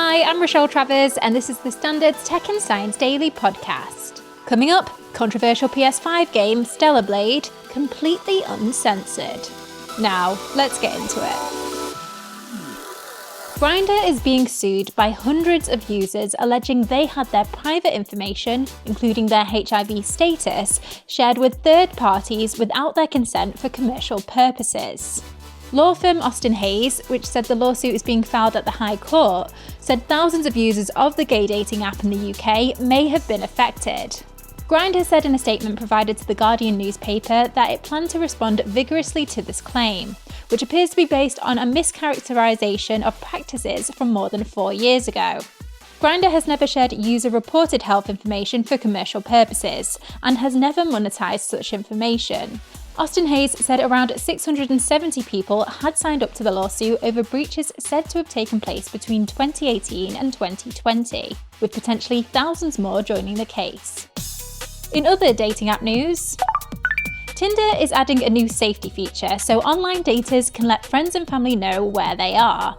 Hi, I'm Rochelle Travers, and this is the Standard's Tech and Science Daily podcast. Coming up, controversial PS5 game Stellar Blade, completely uncensored. Now, let's get into it. Grindr is being sued by hundreds of users alleging they had their private information, including their HIV status, shared with third parties without their consent for commercial purposes. Law firm Austin Hayes, which said the lawsuit is being filed at the High Court, said thousands of users of the gay dating app in the UK may have been affected. Grindr said in a statement provided to the Guardian newspaper that it planned to respond vigorously to this claim, which appears to be based on a mischaracterization of practices from more than 4 years ago. Grindr has never shared user-reported health information for commercial purposes, and has never monetized such information. Austin Hayes said around 670 people had signed up to the lawsuit over breaches said to have taken place between 2018 and 2020, with potentially thousands more joining the case. In other dating app news, Tinder is adding a new safety feature so online daters can let friends and family know where they are.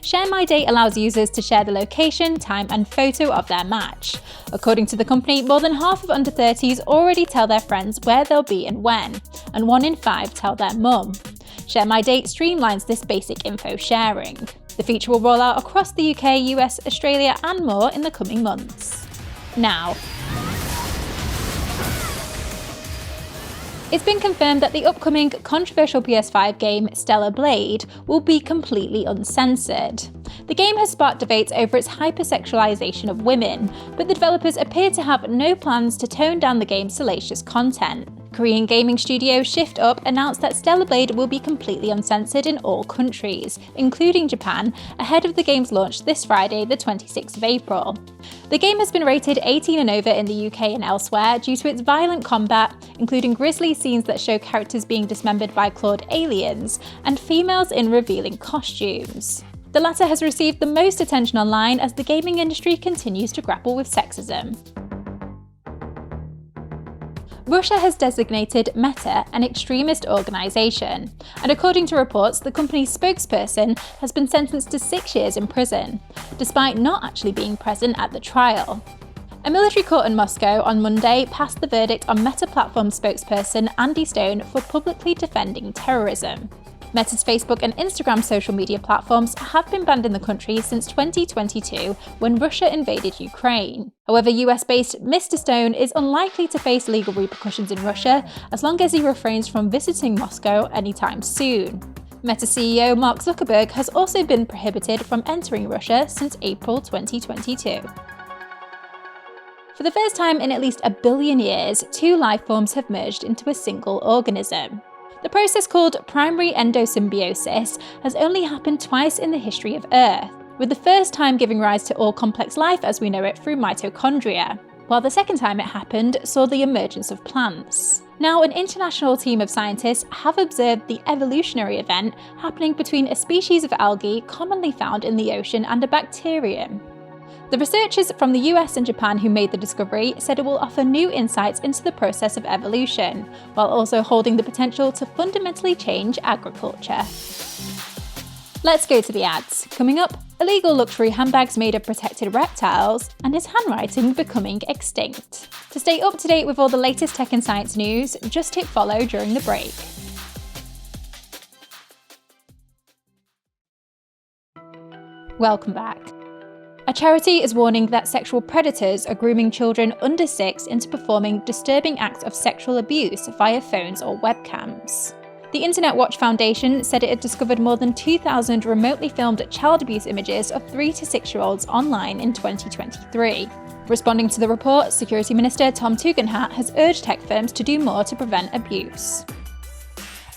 Share My Date allows users to share the location, time and photo of their match. According to the company, more than half of under 30s already tell their friends where they'll be and when, and 1 in 5 tell their mum. Share My Date streamlines this basic info sharing. The feature will roll out across the UK, US, Australia and more in the coming months. Now, it's been confirmed that the upcoming controversial PS5 game Stellar Blade will be completely uncensored. The game has sparked debates over its hypersexualization of women, but the developers appear to have no plans to tone down the game's salacious content. Korean gaming studio Shift Up announced that Stellar Blade will be completely uncensored in all countries, including Japan, ahead of the game's launch this Friday, the 26th of April. The game has been rated 18 and over in the UK and elsewhere due to its violent combat, including grisly scenes that show characters being dismembered by clawed aliens, and females in revealing costumes. The latter has received the most attention online as the gaming industry continues to grapple with sexism. Russia has designated Meta an extremist organisation, and according to reports, the company's spokesperson has been sentenced to 6 years in prison, despite not actually being present at the trial. A military court in Moscow on Monday passed the verdict on Meta platform spokesperson Andy Stone for publicly defending terrorism. Meta's Facebook and Instagram social media platforms have been banned in the country since 2022 when Russia invaded Ukraine. However, US-based Mr. Stone is unlikely to face legal repercussions in Russia as long as he refrains from visiting Moscow anytime soon. Meta CEO Mark Zuckerberg has also been prohibited from entering Russia since April 2022. For the first time in at least 1 billion years, 2 life forms have merged into a single organism. The process, called primary endosymbiosis, has only happened twice in the history of Earth, with the first time giving rise to all complex life as we know it through mitochondria, while the second time it happened saw the emergence of plants. Now, an international team of scientists have observed the evolutionary event happening between a species of algae commonly found in the ocean and a bacterium. The researchers from the US and Japan who made the discovery said it will offer new insights into the process of evolution, while also holding the potential to fundamentally change agriculture. Let's go to the ads. Coming up, illegal luxury handbags made of protected reptiles, and is handwriting becoming extinct? To stay up to date with all the latest tech and science news, just hit follow during the break. Welcome back. A charity is warning that sexual predators are grooming children under 6 into performing disturbing acts of sexual abuse via phones or webcams. The Internet Watch Foundation said it had discovered more than 2,000 remotely filmed child abuse images of 3 to 6-year-olds online in 2023. Responding to the report, Security Minister Tom Tugendhat has urged tech firms to do more to prevent abuse.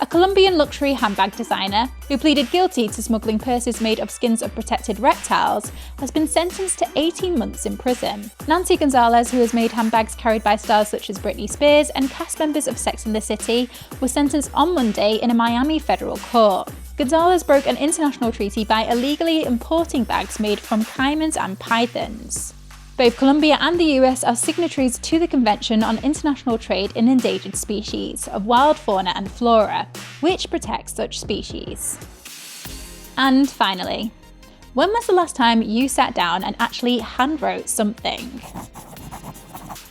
A Colombian luxury handbag designer, who pleaded guilty to smuggling purses made of skins of protected reptiles, has been sentenced to 18 months in prison. Nancy Gonzalez, who has made handbags carried by stars such as Britney Spears and cast members of Sex and the City, was sentenced on Monday in a Miami federal court. Gonzalez broke an international treaty by illegally importing bags made from caimans and pythons. Both Colombia and the US are signatories to the Convention on International Trade in Endangered Species of Wild Fauna and Flora, which protects such species. And finally, When was the last time you sat down and actually handwrote something?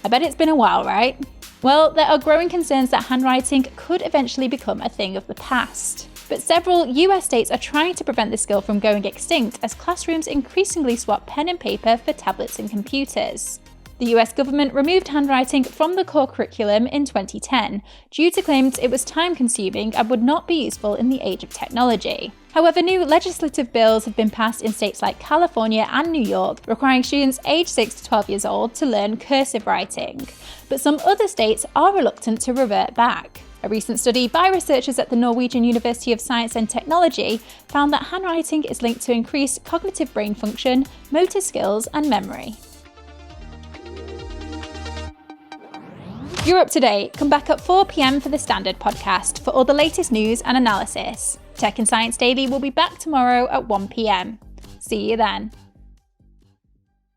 I bet it's been a while, right? Well, there are growing concerns that handwriting could eventually become a thing of the past. But several US states are trying to prevent this skill from going extinct as classrooms increasingly swap pen and paper for tablets and computers. The US government removed handwriting from the core curriculum in 2010 due to claims it was time-consuming and would not be useful in the age of technology. However, new legislative bills have been passed in states like California and New York, requiring students aged 6 to 12 years old to learn cursive writing. But some other states are reluctant to revert back. A recent study by researchers at the Norwegian University of Science and Technology found that handwriting is linked to increased cognitive brain function, motor skills, and memory. You're up to date. Come back at 4 p.m. for the Standard podcast for all the latest news and analysis. Tech and Science Daily will be back tomorrow at 1 p.m. See you then.